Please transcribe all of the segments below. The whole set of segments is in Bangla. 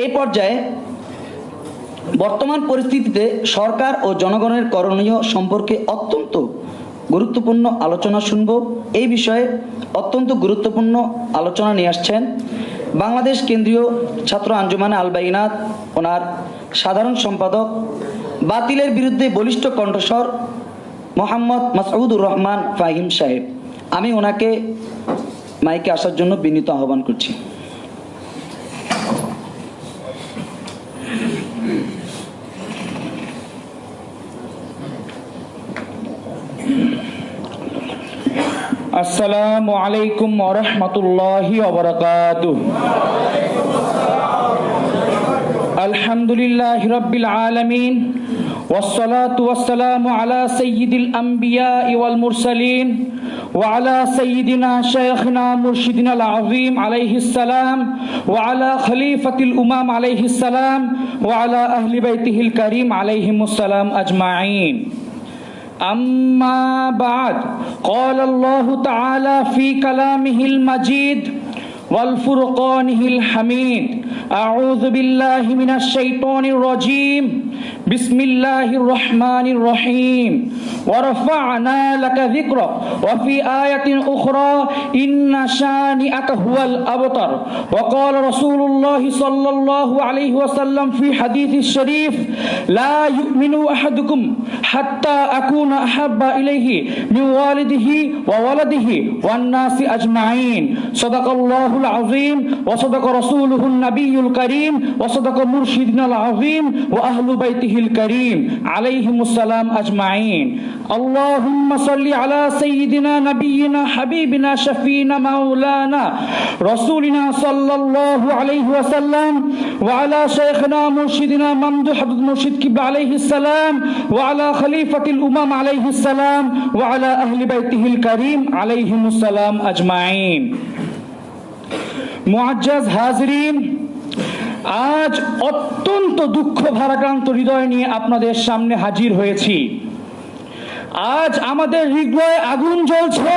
এই পর্যায়ে বর্তমান পরিস্থিতিতে সরকার ও জনগণের করণীয় সম্পর্কে অত্যন্ত গুরুত্বপূর্ণ আলোচনা শুনব। এই বিষয়ে অত্যন্ত গুরুত্বপূর্ণ আলোচনা নিয়ে আসছেন বাংলাদেশ কেন্দ্রীয় ছাত্র আঞ্জুমানে আল বাইনাত, ওনার সাধারণ সম্পাদক, বাতিলের বিরুদ্ধে বলিষ্ঠ কণ্ঠস্বর মোহাম্মদ মাসউদুর রহমান ফাহিম সাহেব। আমি ওনাকে মাইকে আসার জন্য বিনীত আহ্বান করছি। আসসালামু আলাইকুম ওয়া রাহমাতুল্লাহি ওয়া বারাকাতুহু। আলহামদুলিল্লাহি রাব্বিল আলামিন ওয়াসসালাতু ওয়াসসালামু আলা সাইয়্যিদিল আমবিয়া ওয়াল মুরসালিন ওয়া আলা সাইয়্যিদিনা শাইখিনা মুরশিদিনা আল আযীম আলাইহিস সালাম ওয়া আলা খলিফাতিল উমাম আলাইহিস সালাম ওয়া আলা আহলি বাইতিহিল কারীম আলাইহিমুস সালাম আজমাইন। أما بعد قال الله تعالى في كلامه المجيد والفرقانه الحميد أعوذ بالله من الشيطان الرجيم بسم الله الرحمن الرحيم ورفعنا لك ذكرك وفي آية أخرى إن شانئك هو الأبتر وقال رسول الله صلى الله عليه وسلم في حديث الشريف لا يؤمن أحدكم حتى أكون أحب إليه من والده وولده والناس أجمعين صدق الله العظيم وصدق رسوله النبي الكريم وصدق مرشدنا العظيم وأهل بيته الكريم عليهم السلام أجمعين اللهم صل على سيدنا نبينا حبيبنا شفينا مولانا رسولنا صلى الله عليه وسلم وعلى شيخنا مرشدنا ممدوح عبد المرشد كبر عليه السلام وعلى خليفة الأمم عليه السلام وعلى أهل بيته الكريم عليهم السلام أجمعين। মুআজ্জাজ হাজরিন, আজ অত্যন্ত দুঃখ ভারাক্রান্ত হৃদয় নিয়ে আপনাদের সামনে হাজির হয়েছি। আজ আমাদের হৃদয়ে আগুন জ্বলছে,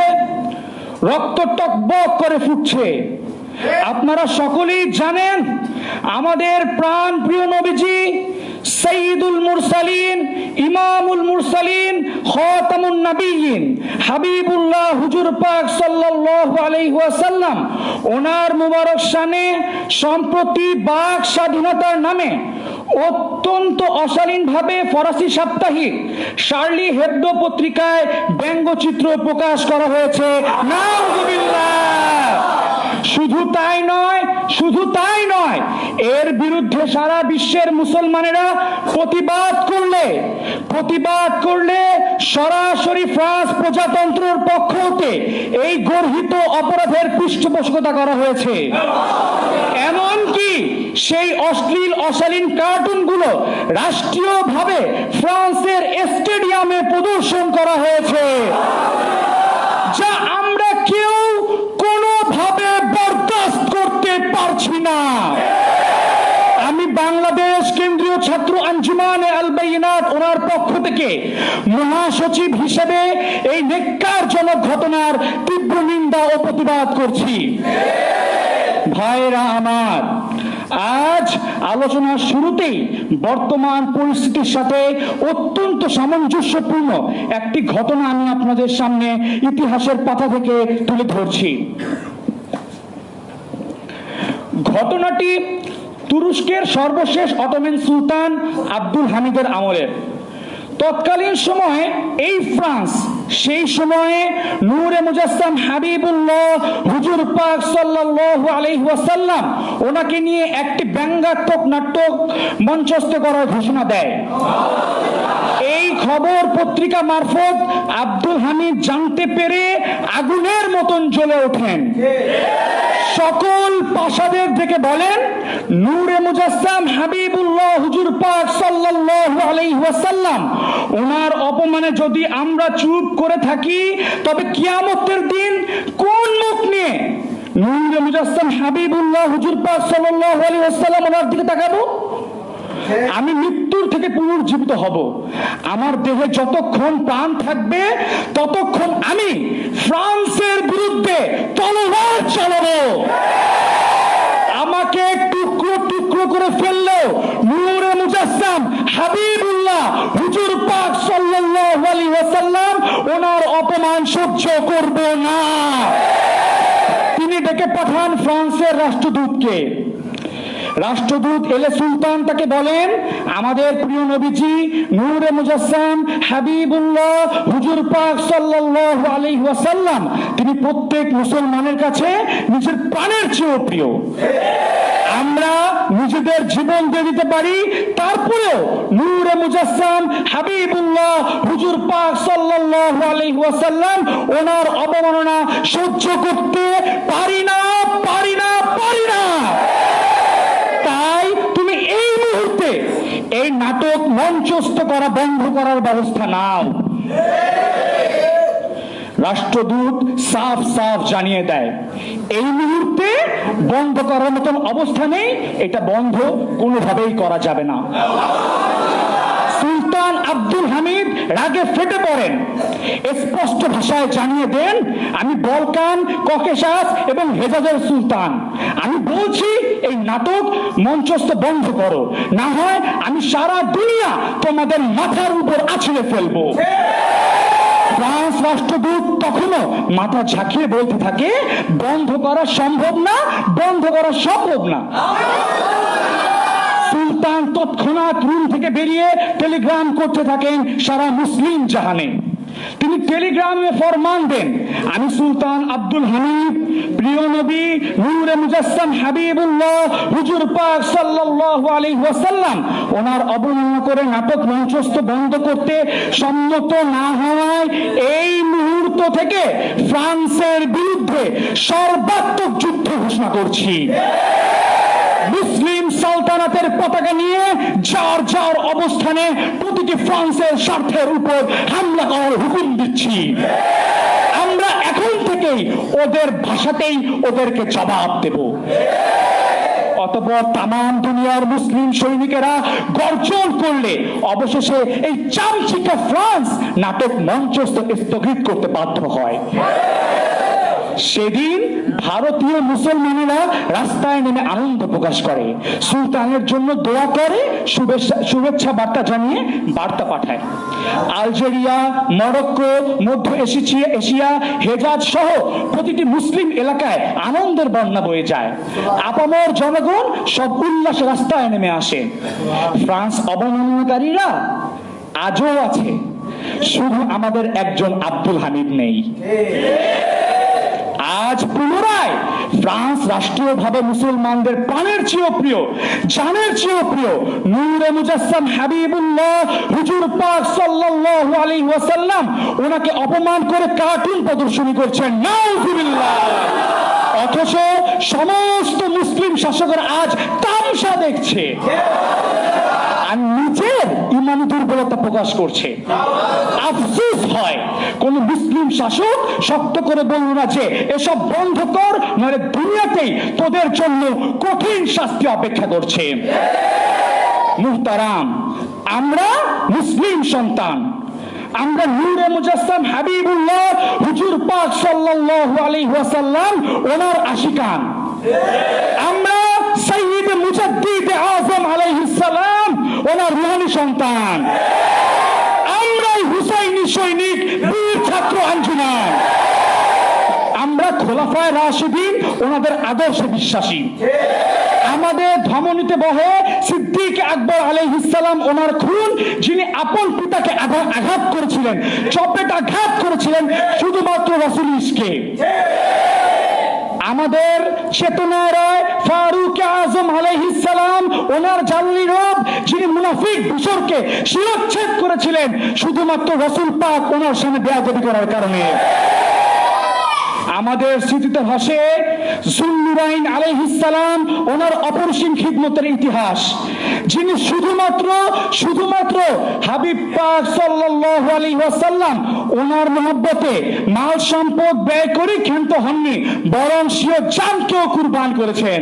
রক্ত টকবক করে ফুটছে। আপনারা সকলেই জানেন আমাদের প্রাণ প্রিয় নবীজি সাইয়্যিদুল মুরসালিন, ইমামুল মুরসালিন, খাতামুন নবিয়্যিন, হাবিবুল্লাহ হুজুর পাক সাল্লাল্লাহু আলাইহি ওয়াসাল্লাম ওনার মুবারক শানে সম্প্রতি বাক স্বাধীনতার নামে অত্যন্ত অশালীনভাবে ফরাসি সাপ্তাহিক শার্লি হেবডো পত্রিকায় ব্যঙ্গচিত্র প্রকাশ করা হয়েছে। নাউযুবিল্লাহ। শুধু তাই নয়, এর বিরুদ্ধে সারা বিশ্বের মুসলমানেরা প্রতিবাদ করলে সরাসরি ফ্রান্স প্রজাতন্ত্রের পক্ষ হতে এই গর্হিত অপরাধের পৃষ্ঠপোষকতা করা হয়েছে। এমনকি সেই অশ্লীল অশালীন কার্টুনগুলো রাষ্ট্রীয়ভাবে ফ্রান্সের স্টেডিয়ামে প্রদর্শন করা হয়েছে, যা আমরা কেউ কোনোভাবে বরদাস্ত করতে পারছি না। আমি বাংলাদেশ কেন্দ্রীয় ছাত্র আঞ্জুমানে আল বাইনাত ওনার পক্ষ থেকে মহাসচিব হিসেবে এই নেক্কারজনক ঘটনার তীব্র নিন্দা ও প্রতিবাদ করছি। ভাইরা আমার, আজ আলোচনার শুরুতেই বর্তমান পরিস্থিতির সাথে অত্যন্ত সামঞ্জস্যপূর্ণ একটি ঘটনা আমি আপনাদের সামনে ইতিহাসের পাতা থেকে তুলে ধরছি। ঘটনাটি তুরস্কের সর্বশেষ অটোমান সুলতান আব্দুল হামিদের আমলের। তৎকালীন সময়ে এই ফ্রান্স সেই সময়ে নূরে মুজাসসাম হাবিবুল্লাহ হুজুর পাক সাল্লাল্লাহু আলাইহি ওয়াসাল্লাম ওনাকে নিয়ে একটি ব্যঙ্গাত্মক নাটক মঞ্চস্থ করার ঘোষণা দেয়। এই খবর পত্রিকা মারফত আব্দুল হামিদ জানতে পেরে আগুনের মতন জ্বলে ওঠেন। সকল পাশাদের থেকে বলেন, নূরে মুজাসসাম হাবিবুল্লাহ হুজুর পাক সাল্লাল্লাহু আলাইহি ওয়াসাল্লাম ওনার অপমানে যদি আমরা চুপ করে থাকি তবে কিয়ামতের দিন কোন মুখ নিয়ে নূরে মুজাসসাম হাবিবুল্লাহ হুজুর পাক সাল্লাল্লাহু আলাইহি ওয়াসাল্লাম ওনার দিকে তাকাবো? আমি মৃত্যুর থেকে পুনর্জীবিত হব। আমার দেহে যতক্ষণ প্রাণ থাকবে ততক্ষণ আমি ফ্রান্সের বিরুদ্ধে তলোয়ার চালাবো। আমাকে টুকরো টুকরো করে অপমান সহ্য করব না। তিনি ডেকে পাঠান ফ্রান্সের রাষ্ট্রদূতকে। রাষ্ট্রদূত এলে সুলতান তাকে বলেন, আমাদের প্রিয় নবীজি নূরে মুজাসসাম হাবিবুল্লাহ হুজুর পাক সাল্লাল্লাহু আলাইহি ওয়াসাল্লাম তিনি প্রত্যেক মুসলমানের কাছে নিজের প্রাণের চেয়েও প্রিয়। আমরা নিজেদের জীবন দিয়ে দিতে পারি, তারপরেও নূরে মুজাসসাম হাবিবুল্লাহ হুজুর পাক সাল্লাল্লাহু আলাইহি ওয়াসাল্লাম ওনার অবমাননা সহ্য করতে পারি না। তাই তুমি এই মুহূর্তে এই নাটক মঞ্চস্থ করা বন্ধ করার ব্যবস্থা নাও। রাষ্ট্রদূত সাফ জানিয়ে দেয় এই মুহূর্তে বন্ধ করার মতন অবস্থা নেই, এটা বন্ধ কোনোভাবেই করা যাবে না। সুলতান আব্দুল হামিদ রাগে ফেটে পড়েন, স্পষ্ট ভাষায় জানিয়ে দেন, আমি বলকান, ককেশাস এবং হেজাজের সুলতান, আমি বলছি এই নাটক মঞ্চস্থ বন্ধ করো, না হয় আমি সারা দুনিয়া তোমাদের মাথার উপর আছড়ে ফেলবো। ফ্রান্স রাষ্ট্রদূত তখনও মাথা ঝাঁকিয়ে বলতে থাকে, বন্ধ করা সম্ভব না। সুলতান তৎক্ষণাৎ রুম থেকে বেরিয়ে টেলিগ্রাম করতে থাকেন সারা মুসলিম জাহানে। তিনি টেলিগ্রামে ফরমান দেন, আমি সুলতান আব্দুল হামিদ প্রিয় নবী নূরে মুজাসসাম হাবিবুল্লাহ হুজুর পাক সাল্লাল্লাহু আলাইহি ওয়াসাল্লাম ওনার অবমাননা করে নাটক মঞ্চস্থ বন্ধ করতে সম্মত না হওয়ায় এই মুহূর্ত থেকে ফ্রান্সের বিরুদ্ধে সর্বাত্মক যুদ্ধ ঘোষণা করছি। মুসলিম সালতানাতের পতাকা নিয়ে যার অবস্থানে প্রতিটি ফ্রান্সের স্বার্থের উপর হামলা করার হুকুম দিচ্ছি। আমরা এখন থেকেই ওদের ভাষাতেই ওদেরকে জবাব দেব। অতঃপর তামাম দুনিয়ার মুসলিম সৈনিকেরা গর্জন করলে অবশেষে এই চামচিকা ফ্রান্স নাটক মঞ্চস্থ স্থগিত করতে বাধ্য হয়। সেদিন ভারতীয় মুসলমানেরা রাস্তায় নেমে আনন্দ প্রকাশ করে, সুলতানের জন্য দোয়া করে, শুভেচ্ছা বার্তা জানিয়ে বার্তা পাঠায়। আলজেরিয়া, মরক্কো, মধ্য এশিয়া, হেজাজ সহ প্রতিটি মুসলিম এলাকায় আনন্দের বন্যা বয়ে যায়। আপামর জনগণ সব উল্লাস রাস্তায় নেমে আসে। ফ্রান্স অবমাননাকারীরা আজও আছে, শুধু আমাদের একজন আব্দুল হামিদ নেই। আজ পুনরায় ফ্রান্স রাষ্ট্রীয়ভাবে মুসলমানদের প্রাণের চেয়েও প্রিয়, জানের চেয়েও প্রিয় নূরে মুজাসসাম হাবিবুল্লাহ হুজুর পাক সাল্লাল্লাহু আলাইহি ওয়াসাল্লাম ওনাকে অপমান করে কার্টুন প্রদর্শনী করছেন, নাউজুবিল্লাহ। অথচ সমস্ত মুসলিম শাসকেরা আজ তামসা দেখছে আর নিজের ইমানি দুর্বলতা প্রকাশ করছে। আফসোস হয় কোন মুসলিম শাসক শক্ত করে বলল না যে এসব বন্ধ কর, নইলে দুনিয়াতেই তোদের জন্য কঠিন শাস্তি অপেক্ষা করছে। মুহতারাম, আমরা মুসলিম সন্তান, আমরা নূরে মুজাসসাম হাবিবুল্লাহ হুজুর পাক সাল্লাল্লাহু আলাইহি ওয়াসাল্লাম ওনার আশিকান। আমরা সাইয়্যিদ মুজাদ্দিদ আযম আলাইহিস সালাম ওনার রুহানি সন্তান। আমরাই হুসাইনি সৈনিক, বীর ছাত্র আঞ্জুমান। আমরা খোলাফায়ে রাশিদিন ওনাদের আদর্শে বিশ্বাসী। আমাদের ধমনীতে বহে সিদ্দিক আকবর আলাইহিস সালাম ওনার খুন, যিনি আপন পিতাকে আঘাত করেছিলেন, চপেট আঘাত করেছিলেন শুধুমাত্র রাসূল ইশকে। আমাদের চেতনায় রায় ফারুক আজম আলাইহিস সালাম ওনার জাল্লি রব, যিনি মুনাফিক বিশরকে শিরচ্ছেদ করেছিলেন শুধুমাত্র রাসূল পাক ওনার সামনে বেয়াদবি করার কারণে। আমাদের স্মৃতিতে ভাসে যুন্নুরাইন আলাইহিস সালাম ওনার অপরিসীম খিদমতের ইতিহাস, যিনি শুধুমাত্র হাবিব পাক সাল্লাল্লাহু আলাইহি ওয়াসাল্লাম ওনার মহব্বতে মাল সম্পদ ব্যয় করে ক্ষান্ত হননি, বরং স্বীয় জানকেও কুরবান করেছেন।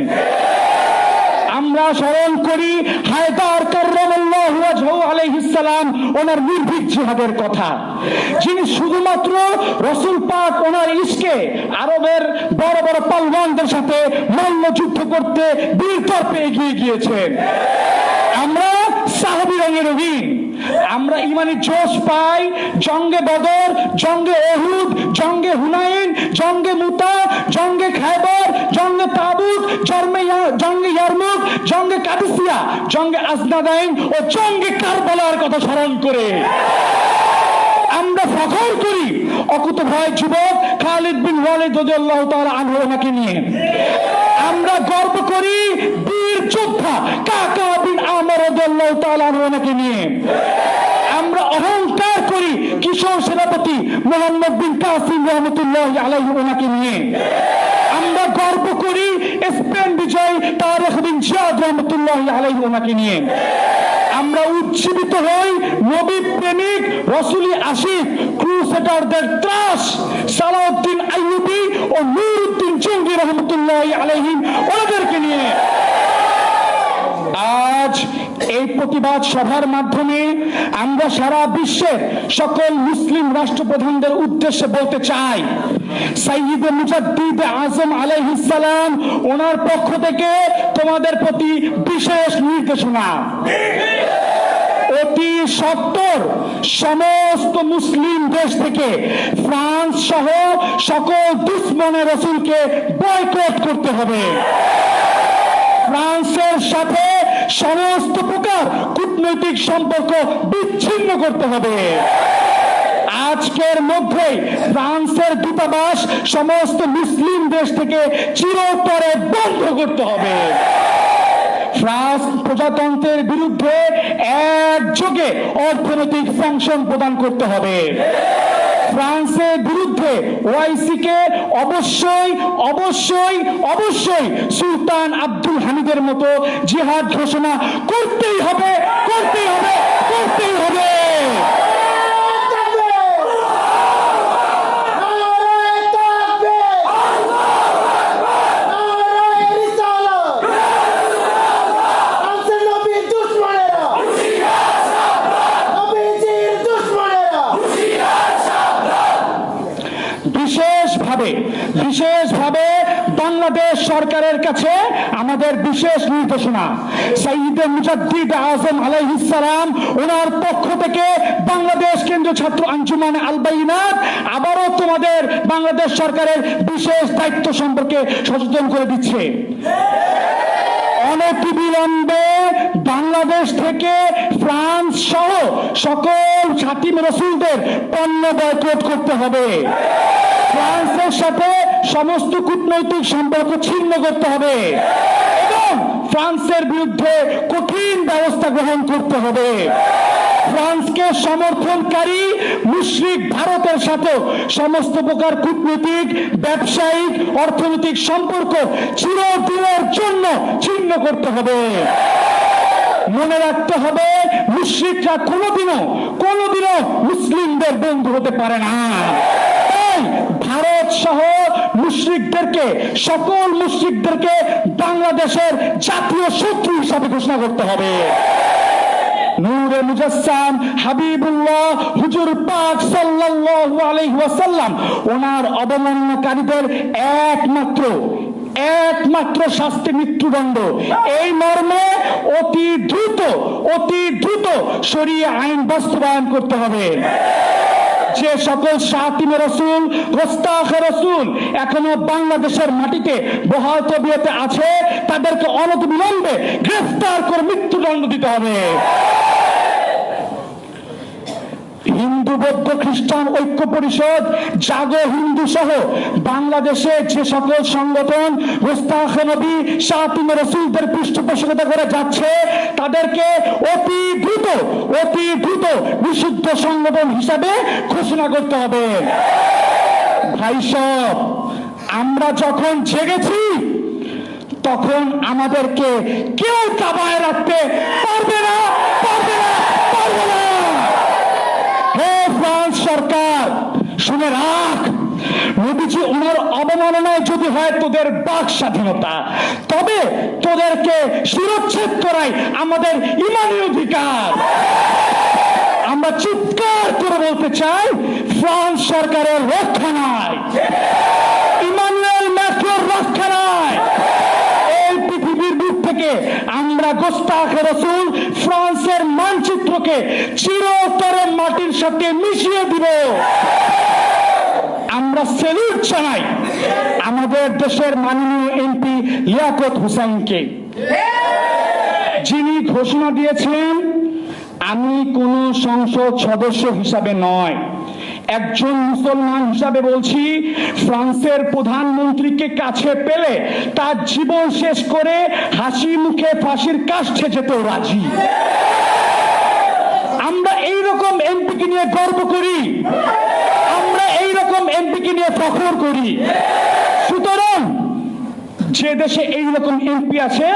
আমরা স্মরণ করি হায়দার কাররামাল্লাহু ওয়াজহু আলাইহিস সালাম ওনার নির্ভীক জিহাদের কথা, যিনি শুধুমাত্র রাসূল পাক ওনার ইশকে আরবের বড় বড় পালওয়ানদের সাথে মল্ল যুদ্ধ করতে বীরতর্পে এগিয়ে গিয়েছেন। আমরা সাহাবী রঙে রঙিন। আমরা ইমানি জোশ পাই জঙ্গে বদর, জঙ্গে উহুদ, জঙ্গে হুনাইন, জঙ্গে মুতা, জঙ্গে খায়বার, জঙ্গে তাবুক, জঙ্গে ইয়ারমুক, জঙ্গে কাদিসিয়া, জঙ্গে আজনাদাইন ও জঙ্গে কারবালার কথা স্মরণ করে। আমরা ফখর করি অকুতভয় যুবক খালিদ বিন ওয়ালিদ রাদিয়াল্লাহু তাআলা আনহু ওনাকে নিয়ে। আমরা গর্ব করি বীর যোদ্ধা কাকা বিন আমর রাদিয়াল্লাহু তাআলা আনহু ওনাকে নিয়ে। আমরা অহংকার করি কিশোর সেনাপতি মোহাম্মদ বিন কাসিম রহমতুল্লাহি আলাইহি ওনাকে নিয়ে। আমরা গর্ব করি স্পেন বিজয় তারেক বিন জিয়াদ রহমতুল্লাহি আলাইহি ওনাকে নিয়ে। আমরা উজ্জীবিত হই নবী প্রেমিক রাসূলি আশিক ক্রুসেডারদের ত্রাস সালাউদ্দিন আইয়ুবী ও নুরউদ্দিন জঙ্গি রহমতুল্লাহি আলাইহিম ওনাদেরকে নিয়ে। আজ এই প্রতিবাদ সভার মাধ্যমে আমরা সারা বিশ্বের সকল মুসলিম রাষ্ট্রপ্রধানদের উদ্দেশ্যে বলতে চাই, সাইয়্যিদ মুজাদ্দিদ আজম আলাইহিস সালাম ওনার পক্ষ থেকে তোমাদের প্রতি বিশেষ নির্দেশনা। অতি সত্বর সমস্ত মুসলিম দেশ থেকে ফ্রান্স সহ সকল দুশ্মনে রাসূলকে বয়কট করতে হবে। ফ্রান্সের সাথে সমস্ত প্রকার কূটনৈতিক সম্পর্ক বিচ্ছিন্ন করতে হবে। আজকের মধ্যে ফ্রান্সের দূতাবাস সমস্ত মুসলিম দেশ থেকে চিরতরে বন্ধ করতে হবে। ফ্রান্স প্রজাতন্ত্রের বিরুদ্ধে একযোগে অর্থনৈতিক স্যাংশন প্রদান করতে হবে। ফ্রান্সের বিরুদ্ধে ওআইসি কে অবশ্যই অবশ্যই অবশ্যই সুলতান আব্দুল হামিদের মতো জিহাদ ঘোষণা করতেই হবে, করতেই হবে, করতেই হবে। বিশেষভাবে বাংলাদেশ সরকারের কাছে আমাদের বিশেষ নির্দেশনা, সাইয়্যিদ মুজাদ্দিদ আজম আলাইহিস সালাম ওনার পক্ষ থেকে বাংলাদেশ কেন্দ্রীয় ছাত্র আঞ্জুমান আল বাইনাত আবারও তোমাদের বাংলাদেশ সরকারের বিশেষ দায়িত্ব সম্পর্কে সচেতন করে দিচ্ছে। অনতিবিলম্বে বাংলাদেশ থেকে ফ্রান্স সহ সকল খাতিম রাসূলদের পণ্য বয়কট করতে হবে। ফ্রান্সের সাথে সমস্ত কূটনৈতিক সম্পর্ক ছিন্ন করতে হবে এবং ফ্রান্সের বিরুদ্ধে কঠিন ব্যবস্থা গ্রহণ করতে হবে। ফ্রান্সকে সমর্থনকারী মুশরিক ভারতের সাথে সমস্ত প্রকার কূটনৈতিক, ব্যবসায়িক, অর্থনৈতিক সম্পর্ক চিরদিনের জন্য ছিন্ন করতে হবে। মনে রাখতে হবে মুশরিকরা কোনোদিনও মুসলিমদের বন্ধু হতে পারে না। ভারত সহ মুশরিকদেরকে, সকল মুশরিকদেরকে বাংলাদেশের জাতীয় শত্রু হিসাবে ঘোষণা করতে হবে। নূরে মুজাসসাম হাবিবুল্লাহ হুজুর পাক সাল্লাল্লাহু আলাইহি ওয়াসাল্লাম ওনার অবমাননাকারীদের একমাত্র শাস্তি মৃত্যুদণ্ড। এই মর্মে অতি দ্রুত শরীয়ত আইন বাস্তবায়ন করতে হবে। যে সকল শাতিমে রাসূল, গোস্তাখে রাসূল এখনো বাংলাদেশের মাটিতে বহাল তবিয়তে আছে তাদেরকে অনতিবিলম্বে গ্রেফতার করে মৃত্যুদণ্ড দিতে হবে। হিন্দু, বৌদ্ধ, খ্রিস্টান ঐক্য পরিষদ, জাগো হিন্দু সহ বাংলাদেশে যে সকল সংগঠন গোস্তাখে নবী, শাতিমে রাসূলদের পৃষ্ঠপোষকতা করে যাচ্ছে তাদেরকে অতি দ্রুত বিশুদ্ধ সংগঠন হিসাবে ঘোষণা করতে হবে। ভাই সব, আমরা যখন জেগেছি তখন আমাদেরকে কেউ দাবায় রাখতে পারবে না। হে ফ্রান্স সরকার, শুনে রাখ, নবীজি ওনার অবমাননায় যদি হয় তোদের বাক স্বাধীনতা, তবে তোদেরকে শিরচ্ছেদ করাই আমাদের ইমানি অধিকার। আমরা চিৎকার করে বলতে চাই, ফ্রান্স সরকারের রক্ষা নাই, ইমানুয়েল ম্যাক্রোর রক্ষা নাই। এই পৃথিবীর বুক থেকে আমরা গোস্তাখে রাসূল ফ্রান্সের মানচিত্রকে চিরতরে মাটির সাথে মিশিয়ে দিব। আমরা স্যালুট জানাই আমাদের দেশের মাননীয় এমপি লিয়াকত হোসেনকে, যিনি ঘোষণা দিয়েছেন আমি কোন সংসদ সদস্য হিসাবে নয়, একজন মুসলমান হিসাবে বলছি, ফ্রান্সের প্রধানমন্ত্রীকে কাছে পেলে তার জীবন শেষ করে হাসি মুখে ফাঁসির কাষ্ঠে যেতেও রাজি। আমরা এইরকম এমপিকে নিয়ে গর্ব করি, আমরা এইরকম এমপিকে নিয়ে ফখর করি। সুতরাং যে দেশে এইরকম এমপি আছে,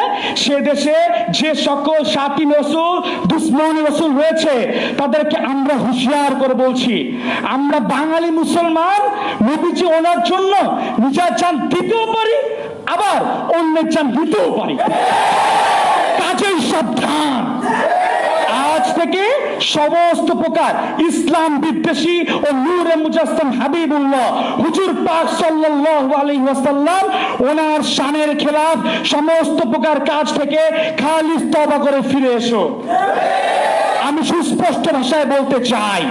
সে দেশে যে সকল সাতিন রাসূল দুশ্মন রাসূল রয়েছে তাদেরকে আমরা হুঁশিয়ার করে বলছি, আমরা বাঙালি মুসলমান নবীজি ওনার জন্য নিজের জান দিতেও পারি, আবার অন্যের জান দিতেও পারি। কাজেই সাবধান, আজ থেকে সমস্ত প্রকার ইসলাম বিদ্বেষী ও নূরে মুজাসসাম হাবিবুল্লাহ হুজুর পাক সাল্লাল্লাহু আলাইহি ওয়াসাল্লাম ওনার শানের খেলাফ সমস্ত প্রকার কাজ থেকে খালিস তওবা করে ফিরে এসো। আমি সুস্পষ্ট ভাষায় বলতে চাই,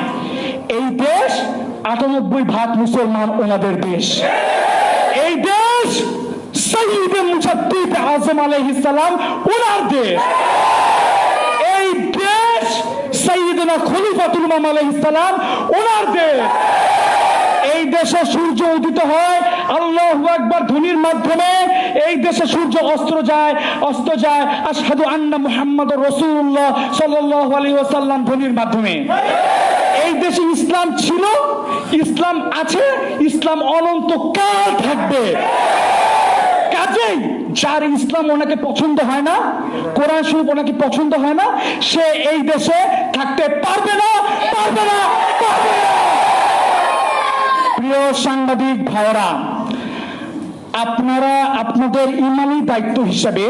এই দেশ 98% মুসলমান ওনাদের দেশ। এই দেশ সাইয়্যিদে মুজাদ্দিদ আযম আলাইহিস সালাম ওনার দেশ। এই দেশ সাইয়্যিদনা খলিফাতুল ইমাম আলাইহিস সালাম ওনার দেশ। এই দেশে সূর্য উদিত হয় আল্লাহু আকবার ধ্বনির মাধ্যমে, এই দেশে সূর্য অস্ত যায় আশহাদু আন্না মুহাম্মাদুর রাসূলুল্লাহ সাল্লাল্লাহু আলাইহি ওয়াসাল্লাম ধ্বনির মাধ্যমে। এই দেশে ইসলাম ছিল, ইসলাম আছে, ইসলাম অনন্তকাল থাকবে। কাজেই যার ইসলাম ওনাকে পছন্দ হয় না, কোরআন শরীফ ওনাকে পছন্দ হয় না, সে এই দেশে থাকতে পারবে না, পারবে না, পারবে না। প্রিয় সাংবাদিক ভাইরা, আপনারা আপনাদের ইমানি দায়িত্ব হিসেবে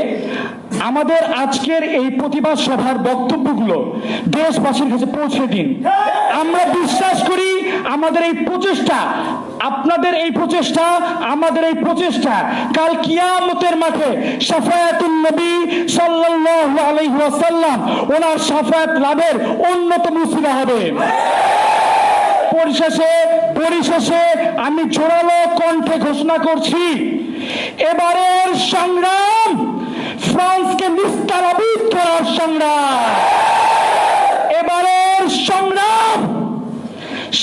আমাদের আজকের এই প্রতিবাদ সভার বক্তব্যগুলো দেশবাসীর কাছে পৌঁছে দিন। আমরা বিশ্বাস করি আমাদের এই প্রচেষ্টা, আপনাদের এই প্রচেষ্টা, আমাদের এই প্রচেষ্টা কাল কিয়ামতের মাঠে শাফায়াতুন নবী সাল্লাল্লাহু আলাইহি ওয়াসাল্লাম ওনার শাফায়াত লাভের অন্যতম উসিলা হবে। পরিশেষে আমি জোরালো কণ্ঠে ঘোষণা করছি, এবারের সংগ্রাম ফ্রান্সকে নিস্তারাবিদ করার সংগ্রাম, এবারের সংগ্রাম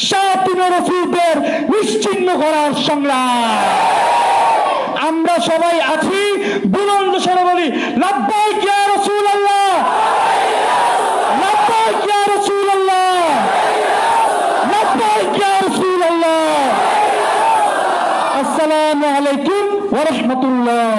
সাতিন রাসূলদের নিশ্চিহ্ন করার সংগ্রাম। আমরা সবাই আছি, বুলন্দ স্বরে বলি লাব্বাইক ইয়া রাসূলুল্লাহ, লাব্বাইক ইয়া রাসূলুল্লাহ, লাব্বাইক ইয়া রাসূলুল্লাহ। আসসালামু আলাইকুম ওয়া রাহমাতুল্লাহ।